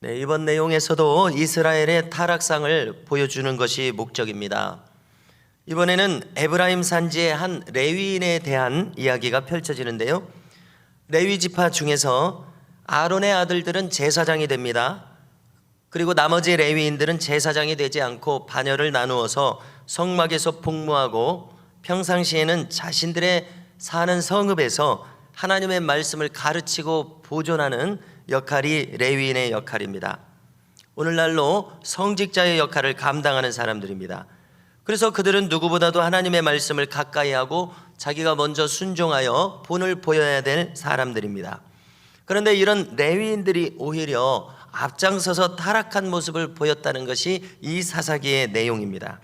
네, 이번 내용에서도 이스라엘의 타락상을 보여주는 것이 목적입니다. 이번에는 에브라임 산지의 한 레위인에 대한 이야기가 펼쳐지는데요. 레위 지파 중에서 아론의 아들들은 제사장이 됩니다. 그리고 나머지 레위인들은 제사장이 되지 않고 반열을 나누어서 성막에서 복무하고 평상시에는 자신들의 사는 성읍에서 하나님의 말씀을 가르치고 보존하는 역할이 레위인의 역할입니다. 오늘날로 성직자의 역할을 감당하는 사람들입니다. 그래서 그들은 누구보다도 하나님의 말씀을 가까이 하고 자기가 먼저 순종하여 본을 보여야 될 사람들입니다. 그런데 이런 레위인들이 오히려 앞장서서 타락한 모습을 보였다는 것이 이 사사기의 내용입니다.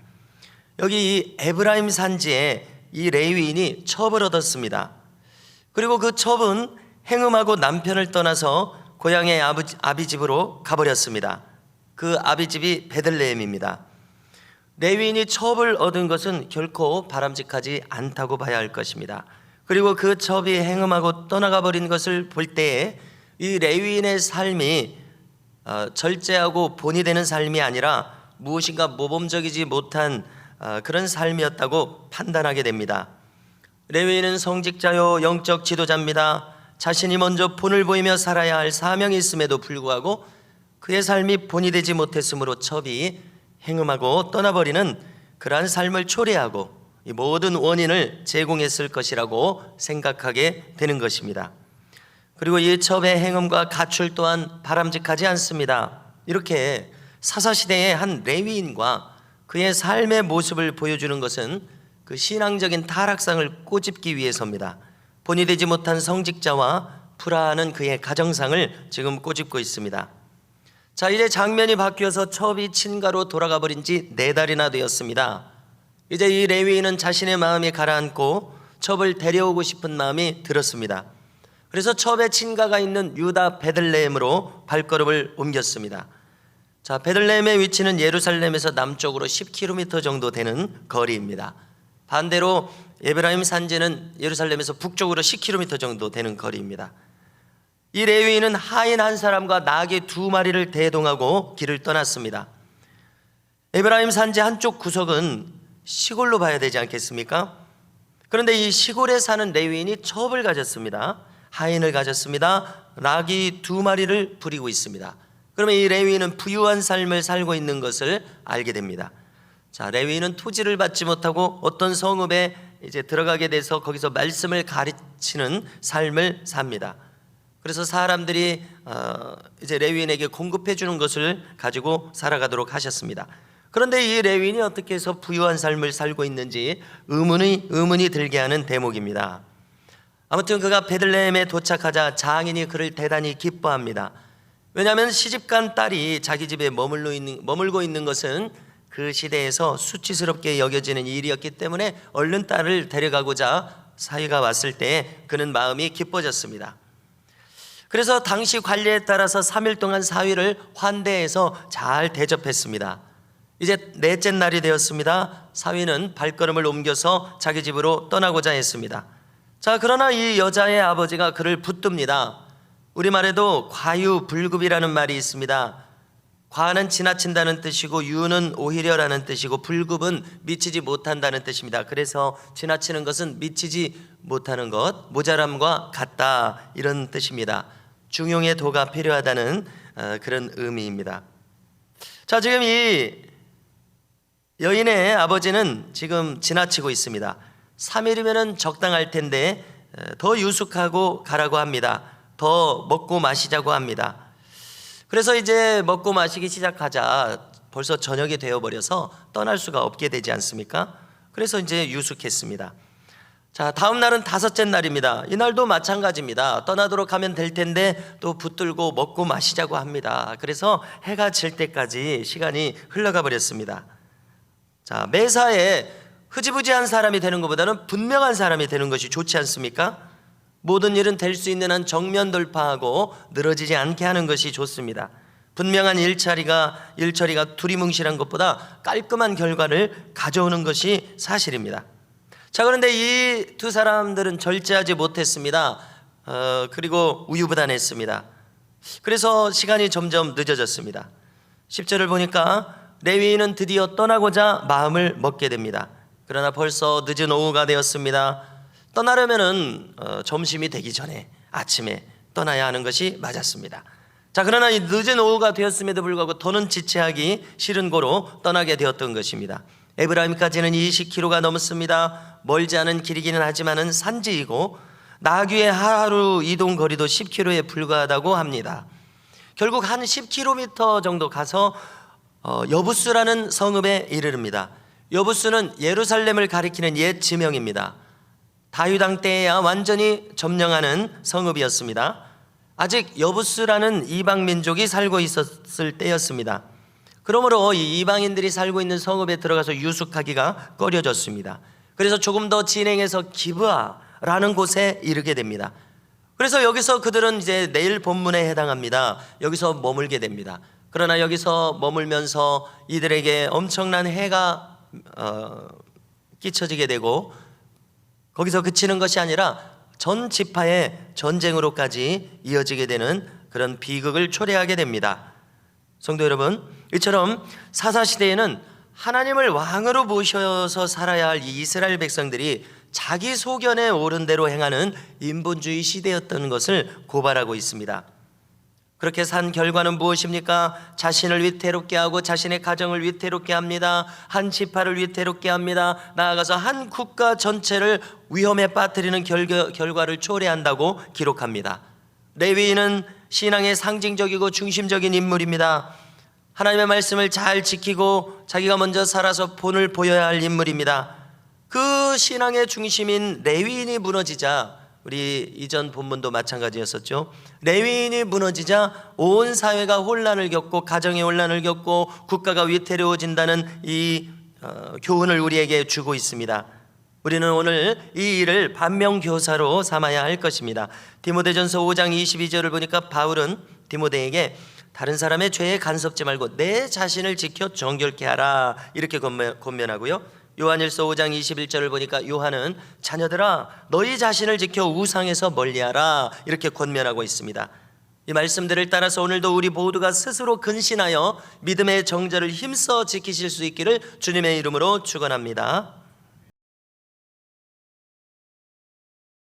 여기 이 에브라임 산지에 이 레위인이 첩을 얻었습니다. 그리고 그 첩은 행음하고 남편을 떠나서 고향의 아비 집으로 가버렸습니다. 그 아비 집이 베들레헴입니다. 레위인이 첩을 얻은 것은 결코 바람직하지 않다고 봐야 할 것입니다. 그리고 그 첩이 행음하고 떠나가 버린 것을 볼 때에 이 레위인의 삶이 절제하고 본이 되는 삶이 아니라 무엇인가 모범적이지 못한 그런 삶이었다고 판단하게 됩니다. 레위인은 성직자요 영적 지도자입니다. 자신이 먼저 본을 보이며 살아야 할 사명이 있음에도 불구하고 그의 삶이 본이 되지 못했으므로 첩이 행음하고 떠나버리는 그러한 삶을 초래하고 이 모든 원인을 제공했을 것이라고 생각하게 되는 것입니다. 그리고 이 첩의 행음과 가출 또한 바람직하지 않습니다. 이렇게 사사시대의 한 레위인과 그의 삶의 모습을 보여주는 것은 그 신앙적인 타락상을 꼬집기 위해서입니다. 본이 되지 못한 성직자와 불화하는 그의 가정상을 지금 꼬집고 있습니다. 자, 이제 장면이 바뀌어서 첩이 친가로 돌아가 버린 지 4달이나 되었습니다. 이제 이 레위인은 자신의 마음이 가라앉고 첩을 데려오고 싶은 마음이 들었습니다. 그래서 첩의 친가가 있는 유다 베들레헴으로 발걸음을 옮겼습니다. 자, 베들레헴의 위치는 예루살렘에서 남쪽으로 10km 정도 되는 거리입니다. 반대로 에브라임 산지는 예루살렘에서 북쪽으로 10km 정도 되는 거리입니다. 이 레위인은 하인 한 사람과 나귀 2마리를 대동하고 길을 떠났습니다. 에브라임 산지 한쪽 구석은 시골로 봐야 되지 않겠습니까? 그런데 이 시골에 사는 레위인이 첩을 가졌습니다. 하인을 가졌습니다. 나귀 2마리를 부리고 있습니다. 그러면 이 레위인은 부유한 삶을 살고 있는 것을 알게 됩니다. 자, 레위인은 토지를 받지 못하고 어떤 성읍에 이제 들어가게 돼서 거기서 말씀을 가르치는 삶을 삽니다. 그래서 사람들이 이제 레위인에게 공급해 주는 것을 가지고 살아가도록 하셨습니다. 그런데 이 레위인이 어떻게 해서 부유한 삶을 살고 있는지 의문이 들게 하는 대목입니다. 아무튼 그가 베들레헴에 도착하자 장인이 그를 대단히 기뻐합니다. 왜냐하면 시집간 딸이 자기 집에 머물고 있는 것은 그 시대에서 수치스럽게 여겨지는 일이었기 때문에 얼른 딸을 데려가고자 사위가 왔을 때 그는 마음이 기뻐졌습니다. 그래서 당시 관례에 따라서 3일 동안 사위를 환대해서 잘 대접했습니다. 이제 4째 날이 되었습니다. 사위는 발걸음을 옮겨서 자기 집으로 떠나고자 했습니다. 자, 그러나 이 여자의 아버지가 그를 붙듭니다. 우리말에도 과유불급이라는 말이 있습니다. 과는 지나친다는 뜻이고 유는 오히려라는 뜻이고 불급은 미치지 못한다는 뜻입니다. 그래서 지나치는 것은 미치지 못하는 것, 모자람과 같다, 이런 뜻입니다. 중용의 도가 필요하다는 그런 의미입니다. 자, 지금 이 여인의 아버지는 지금 지나치고 있습니다. 3일이면 적당할 텐데 더 유숙하고 가라고 합니다. 더 먹고 마시자고 합니다. 그래서 이제 먹고 마시기 시작하자 벌써 저녁이 되어버려서 떠날 수가 없게 되지 않습니까? 그래서 이제 유숙했습니다. 자, 다음 날은 5째 날입니다. 이날도 마찬가지입니다. 떠나도록 하면 될 텐데 또 붙들고 먹고 마시자고 합니다. 그래서 해가 질 때까지 시간이 흘러가 버렸습니다. 자, 매사에 흐지부지한 사람이 되는 것보다는 분명한 사람이 되는 것이 좋지 않습니까? 모든 일은 될 수 있는 한 정면 돌파하고 늘어지지 않게 하는 것이 좋습니다. 분명한 일처리가 두리뭉실한 것보다 깔끔한 결과를 가져오는 것이 사실입니다. 자, 그런데 이 2 사람들은 절제하지 못했습니다. 그리고 우유부단했습니다. 그래서 시간이 점점 늦어졌습니다. 10절을 보니까 레위인은 드디어 떠나고자 마음을 먹게 됩니다. 그러나 벌써 늦은 오후가 되었습니다. 떠나려면은 점심이 되기 전에 아침에 떠나야 하는 것이 맞았습니다. 자, 그러나 이 늦은 오후가 되었음에도 불구하고 더는 지체하기 싫은 고로 떠나게 되었던 것입니다. 에브라임까지는 20km가 넘습니다. 멀지 않은 길이기는 하지만은 산지이고 나귀의 하루 이동 거리도 10km에 불과하다고 합니다. 결국 한 10km 정도 가서 여부스라는 성읍에 이르릅니다. 여부스는 예루살렘을 가리키는 옛 지명입니다. 다윗 왕 때에야 완전히 점령하는 성읍이었습니다. 아직 여부스라는 이방 민족이 살고 있었을 때였습니다. 그러므로 이 이방인들이 살고 있는 성읍에 들어가서 유숙하기가 꺼려졌습니다. 그래서 조금 더 진행해서 기브아라는 곳에 이르게 됩니다. 그래서 여기서 그들은 이제 내일 본문에 해당합니다. 여기서 머물게 됩니다. 그러나 여기서 머물면서 이들에게 엄청난 해가 끼쳐지게 되고 거기서 그치는 것이 아니라 전 지파의 전쟁으로까지 이어지게 되는 그런 비극을 초래하게 됩니다. 성도 여러분, 이처럼 사사시대에는 하나님을 왕으로 모셔서 살아야 할 이 이스라엘 백성들이 자기 소견에 옳은 대로 행하는 인본주의 시대였던 것을 고발하고 있습니다. 그렇게 산 결과는 무엇입니까? 자신을 위태롭게 하고 자신의 가정을 위태롭게 합니다. 한 지파를 위태롭게 합니다. 나아가서 한 국가 전체를 위험에 빠뜨리는 결과를 초래한다고 기록합니다. 레위인은 신앙의 상징적이고 중심적인 인물입니다. 하나님의 말씀을 잘 지키고 자기가 먼저 살아서 본을 보여야 할 인물입니다. 그 신앙의 중심인 레위인이 무너지자, 우리 이전 본문도 마찬가지였었죠. 레위인이 무너지자 온 사회가 혼란을 겪고 가정의 혼란을 겪고 국가가 위태로워진다는 이 교훈을 우리에게 주고 있습니다. 우리는 오늘 이 일을 반면교사로 삼아야 할 것입니다. 디모데전서 5장 22절을 보니까 바울은 디모데에게 다른 사람의 죄에 간섭지 말고 내 자신을 지켜 정결케 하라 이렇게 권면하고요. 요한일서 5장 21절을 보니까 요한은 자녀들아 너희 자신을 지켜 우상에서 멀리하라 이렇게 권면하고 있습니다. 이 말씀들을 따라서 오늘도 우리 모두가 스스로 근신하여 믿음의 정절을 힘써 지키실 수 있기를 주님의 이름으로 축원합니다.